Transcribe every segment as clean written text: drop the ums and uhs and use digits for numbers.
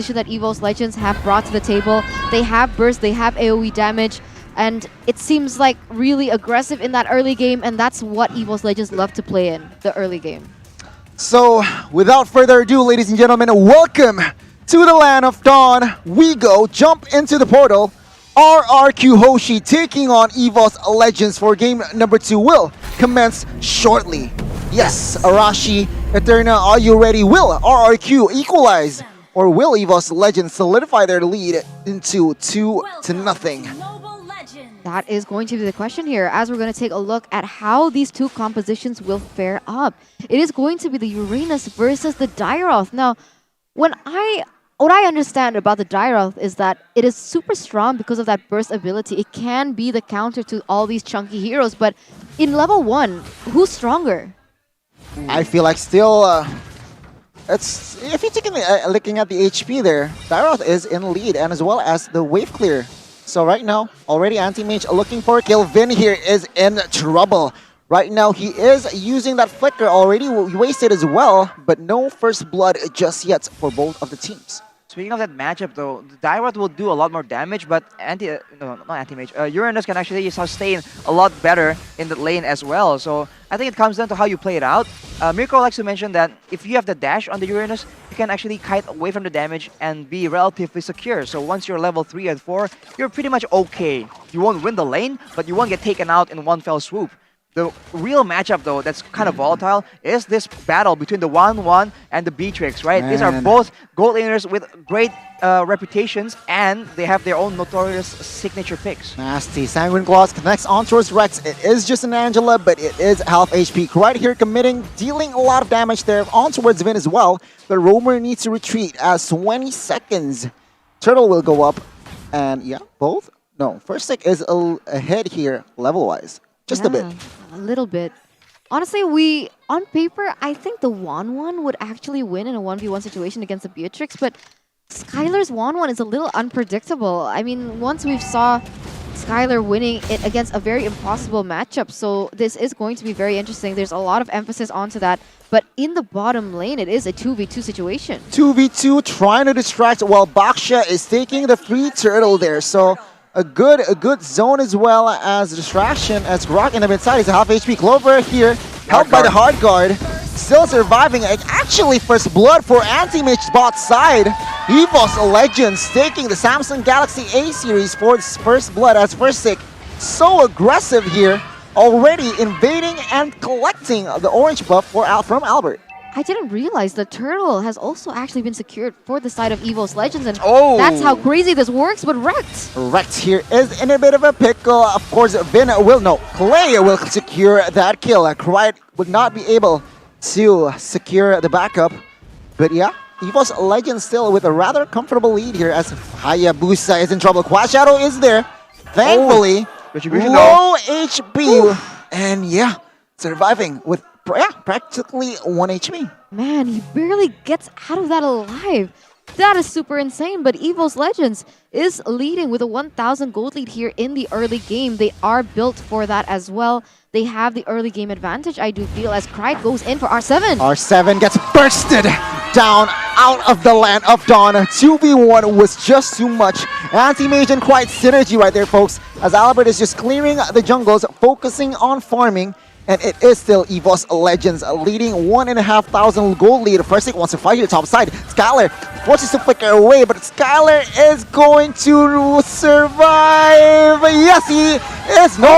that EVOS Legends have brought to the table. They have burst, they have AoE damage, and it seems like really aggressive in that early game, and that's what EVOS Legends love to play in, the early game. So, without further ado, ladies and gentlemen, welcome to the land of dawn. We go, jump into the portal. RRQ Hoshi taking on EVOS Legends for game number 2 will commence shortly. Yes, Arashi, Eterna, are you ready? Will RRQ equalize? Or will EVOS Legends solidify their lead into 2-0? That is going to be the question here, as we're going to take a look at how these two compositions will fare up. It is going to be the Uranus versus the Dairoth. Now, what I understand about the Dairoth is that it is super strong because of that burst ability. It can be the counter to all these chunky heroes, but in level 1, who's stronger? I feel like still, it's if you're taking looking at the HP there, Dairoth is in lead, and as well as the wave clear. So right now, already anti-mage looking for a kill. Vin here is in trouble. Right now, he is using that flicker already wasted as well, but no first blood just yet for both of the teams. Speaking of that matchup though, the Dairoth will do a lot more damage, but Uranus can actually sustain a lot better in the lane as well. So I think it comes down to how you play it out. Mirko likes to mention that if you have the dash on the Uranus, you can actually kite away from the damage and be relatively secure. So once you're level 3 and 4, you're pretty much okay. You won't win the lane, but you won't get taken out in one fell swoop. The real matchup, though, that's kind of volatile, is this battle between the 1-1 and the Beatrix, right? Man. These are both gold laners with great reputations, and they have their own notorious signature picks. Nasty. Sanguine Claws connects on towards Rex. It is just an Angela, but it is half HP. Right here committing, dealing a lot of damage there on towards Vin as well. The Roamer needs to retreat as 20 seconds. Turtle will go up, and yeah, both? No, first stick is ahead here level-wise. Just a bit. A little bit. Honestly, on paper, I think the 1-1 would actually win in a 1v1 situation against the Beatrix, but Skylar's 1-1 is a little unpredictable. I mean, once we've saw Skylar winning it against a very impossible matchup, so this is going to be very interesting. There's a lot of emphasis onto that, but in the bottom lane, it is a 2v2 situation. 2v2 trying to distract while Baksha is taking the free turtle there, so a good zone as well as distraction as Grok in the mid side is a half HP. Clover here, helped by the hard guard, still surviving. Actually, first blood for anti-mage bot side. EVOS Legends taking the Samsung Galaxy A series for its first blood as first stick. So aggressive here, already invading and collecting the orange buff from Albert. I didn't realize the turtle has also actually been secured for the side of EVOS Legends, and Oh. that's how crazy this works, but Rex! Rex here is in a bit of a pickle. Of course, Clay will secure that kill. Krite would not be able to secure the backup. But yeah, EVOS Legends still with a rather comfortable lead here as Hayabusa is in trouble. Quad Shadow is there. Thankfully, low HP. And yeah, surviving with practically 1 HP. Man, he barely gets out of that alive. That is super insane, but EVOS Legends is leading with a 1,000 gold lead here in the early game. They are built for that as well. They have the early game advantage, I do feel, as Krite goes in for R7. R7 gets bursted down out of the land of dawn. 2v1 was just too much. Anti-mage and Krite synergy right there, folks, as Albert is just clearing the jungles, focusing on farming. And it is still EVOS Legends leading 1,500 gold lead. First stick wants to fight here top side. Skylar forces to flicker away, but Skylar is going to survive. Yes, he is. No,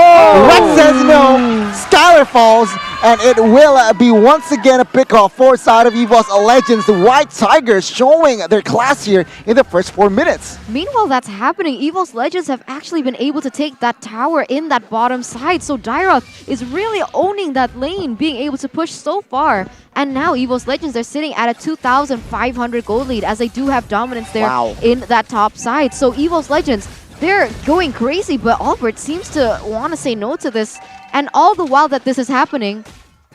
Rex says no. Skylar falls, and it will be once again a pick-off for side of EVOS Legends. The White Tigers showing their class here in the first 4 minutes. Meanwhile, that's happening. EVOS Legends have actually been able to take that tower in that bottom side, so Dairoth is really owning that lane, being able to push so far. And now EVOS Legends, they're sitting at a 2,500 gold lead as they do have dominance there in that top side. So EVOS Legends, they're going crazy, but Albert seems to want to say no to this. And all the while that this is happening,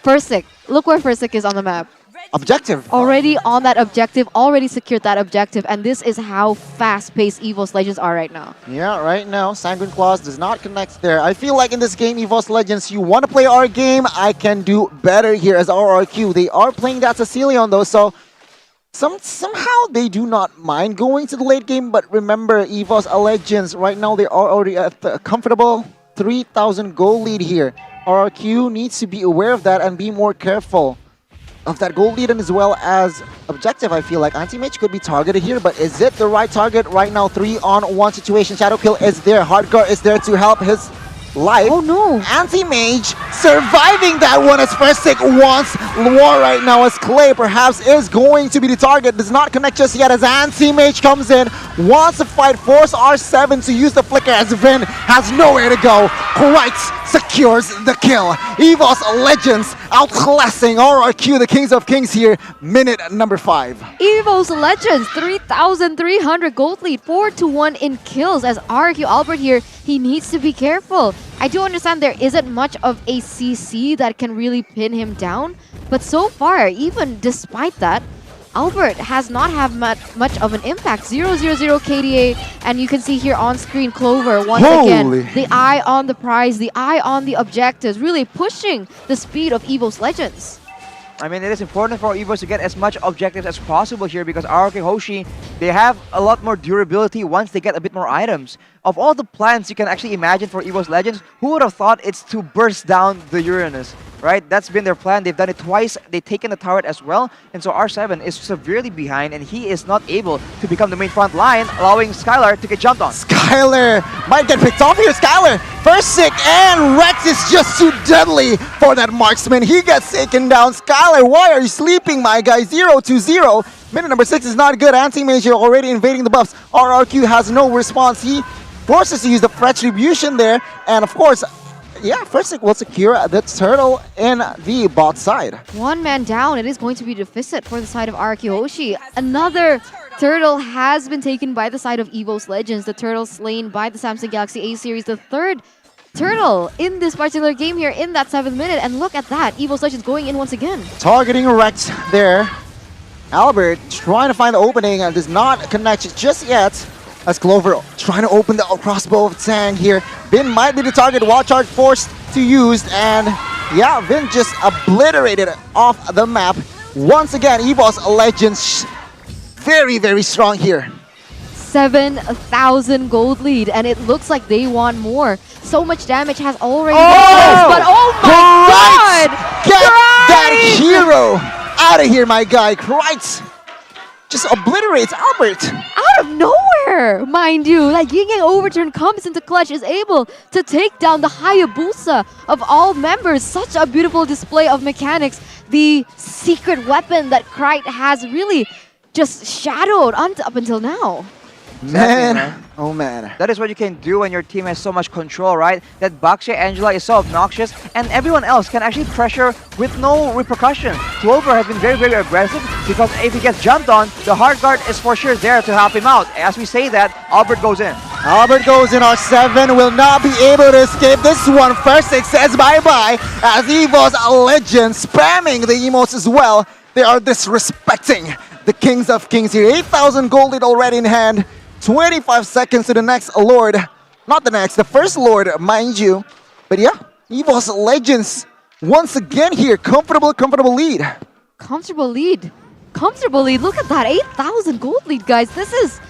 Firstick, look where Firstick is on the map. Objective. Already on that objective, already secured that objective, and this is how fast-paced EVOS Legends are right now. Yeah, right now, Sanguine Claws does not connect there. I feel like in this game, EVOS Legends, you want to play our game, I can do better here as RRQ. They are playing that Cecilion though, so Somehow they do not mind going to the late game, but remember, EVOS Legends, right now they are already at a comfortable 3,000 goal lead here. RRQ needs to be aware of that and be more careful of that goal lead, and as well as objective. I feel like Anti-Mage could be targeted here, but is it the right target right now? 3-on-1 situation. Shadowkill is there. Hardcore is there to help his life. Oh no! Anti-Mage surviving that one as Firstick wants war right now, as Clay perhaps is going to be the target. Does not connect just yet as Anti-Mage comes in, wants to fight, force R7 to use the flicker as Vin has nowhere to go. Right secures the kill. EVOS Legends outclassing RRQ, the Kings of Kings here, minute number 5. EVOS Legends, 3,300 gold lead, 4-1 in kills as RRQ Albert here, he needs to be careful. I do understand there isn't much of a CC that can really pin him down, but so far, even despite that, Albert has not had much of an impact. 0-0-0 KDA, and you can see here on screen Clover once again. The eye on the prize, the eye on the objectives, really pushing the speed of EVOS Legends. I mean, it is important for EVOS to get as much objectives as possible here because RRQ Hoshi, they have a lot more durability once they get a bit more items. Of all the plans you can actually imagine for EVOS Legends, who would have thought it's to burst down the Uranus, right? That's been their plan. They've done it twice. They've taken the turret as well. And so R7 is severely behind and he is not able to become the main front line, allowing Skylar to get jumped on. Skylar might get picked off here. Skylar, Firstick and Rex is just too deadly for that marksman. He gets taken down. Skylar, why are you sleeping, my guy? 0-0. Minute number 6 is not good. Anti-Mage already invading the buffs. RRQ has no response. He forces to use the retribution there. And of course, yeah, Firstick will secure the turtle in the bot side. One man down. It is going to be deficit for the side of RRQ Hoshi. Another turtle has been taken by the side of EVOS Legends. The turtle slain by the Samsung Galaxy A series. The third turtle in this particular game here in that 7th minute. And look at that. EVOS Legends going in once again. Targeting Rex there. Albert trying to find the opening and does not connect just yet. As Clover trying to open the crossbow of Tang here. Vin might be the target. Wild Charge forced to use, and yeah, Vin just obliterated off the map. Once again, EVOS Legends very, very strong here. 7,000 gold lead, and it looks like they want more. So much damage has already been done, but oh my god! Get that hero out of here, my guy. Christ! Just obliterates Albert. Out of nowhere, mind you. Like, Yin Yang Overturn comes into clutch, is able to take down the Hayabusa of all members. Such a beautiful display of mechanics. The secret weapon that Krite has really just shadowed up until now. Man, oh man. That is what you can do when your team has so much control, right? That Baxia Angela is so obnoxious and everyone else can actually pressure with no repercussion. Clover has been very, very aggressive because if he gets jumped on, the hard guard is for sure there to help him out. As we say that, Albert goes in. Albert goes in. R7 will not be able to escape this one. Firstick says bye-bye as EVOS Legends spamming the emotes as well. They are disrespecting the Kings of Kings here. 8,000 gold lead already in hand. 25 seconds to the next Lord. Not the next, the first Lord, mind you. But yeah, EVOS Legends once again here. Comfortable lead. Comfortable lead. Comfortable lead. Look at that. 8,000 gold lead, guys. This is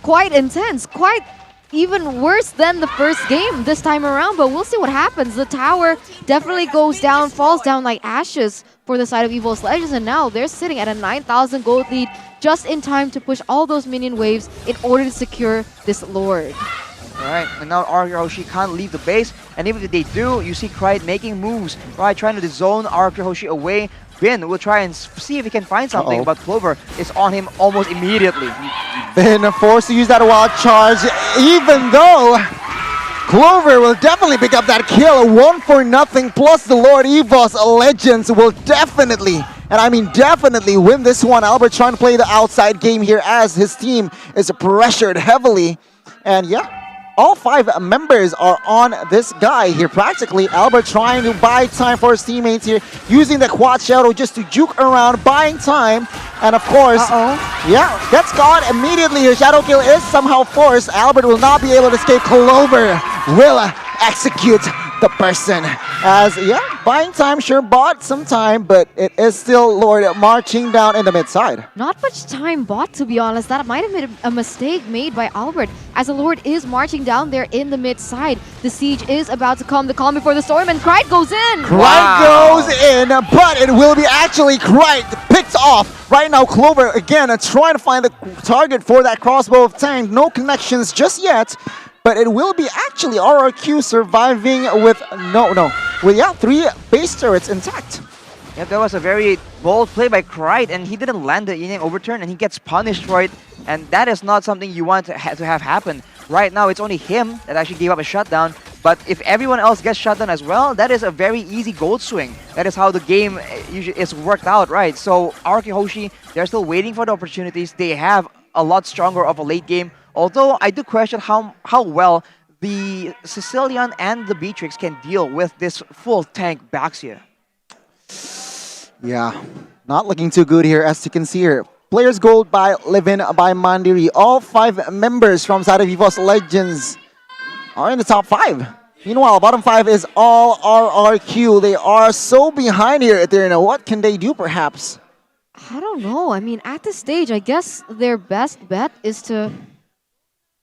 quite intense. Quite even worse than the first game this time around. But we'll see what happens. The tower definitely goes down, falls down like ashes for the side of EVOS Legends. And now they're sitting at a 9,000 gold lead, just in time to push all those minion waves in order to secure this Lord. Alright, and now RRQ Hoshi can't leave the base, and even if they do, you see Krite making moves, right, trying to zone RRQ Hoshi away. Vin will try and see if he can find something, but Clover is on him almost immediately. Vin forced to use that wild charge, even though Clover will definitely pick up that kill. 1-0, plus the Lord. EVOS Legends will definitely, and I mean definitely, win this one. Albert trying to play the outside game here as his team is pressured heavily. And yeah, all 5 members are on this guy here practically. Albert trying to buy time for his teammates here, using the quad shadow just to juke around, buying time. And of course, yeah, gets caught immediately here. Shadow kill is somehow forced. Albert will not be able to escape. Clover will execute the person as, yeah, Buying time, sure, bought some time, but it is still Lord marching down in the mid side. Not much time bought, to be honest. That might have been a mistake made by Albert, as the Lord is marching down there in the mid side. The siege is about to come, the calm before the storm, and Krite goes in! Krite goes in, but it will be actually Krite picked off. Right now, Clover, again, trying to find the target for that crossbow of Tank. No connections just yet. But it will be actually RRQ surviving with with 3 base turrets intact. Yeah, that was a very bold play by Krite, and he didn't land the yin-yang overturn, and he gets punished for it. And that is not something you want to have happen. Right now, it's only him that actually gave up a shutdown. But if everyone else gets shut down as well, that is a very easy gold swing. That is how the game usually is worked out, right? So RRQ Hoshi, they're still waiting for the opportunities. They have a lot stronger of a late game. Although I do question how well the Sicilian and the Beatrix can deal with this full tank Baxia. Yeah, not looking too good here, as you can see here. Players gold by Livin by Mandiri. All 5 members from side of EVOS Legends are in the top 5. Meanwhile, bottom 5 is all RRQ. They are so behind here, Eterna. What can they do, perhaps? I don't know. I mean, at this stage, I guess their best bet is to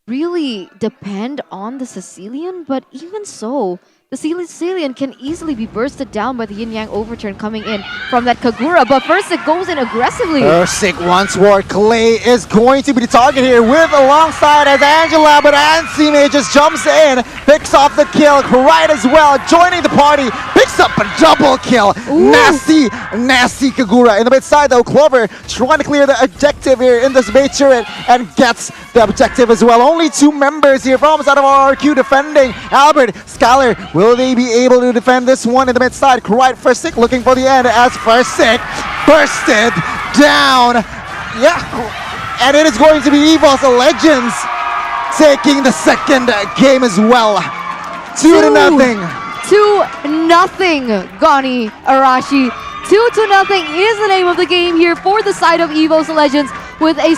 really depend on the Sicilian, but even so, the Sicilian can easily be bursted down by the yin-yang overturn coming in from that Kagura, but first it goes in aggressively. Ursic once more. Clay is going to be the target here with alongside as Angela, but Ansime just jumps in, picks off the kill. Krite as well, joining the party, picks up a double kill. Ooh. Nasty Kagura. In the mid side though, Clover trying to clear the objective here in this bait turret and gets the objective as well. Only 2 members here from side of RRQ defending. Albert, Skylar, will they be able to defend this one in the mid side? Krite Fursic looking for the end as Fursic bursted down. Yeah, and it is going to be EVOS Legends taking the second game as well. 2-0. 2-0, Gani Arashi. 2-0 is the name of the game here for the side of EVOS Legends with a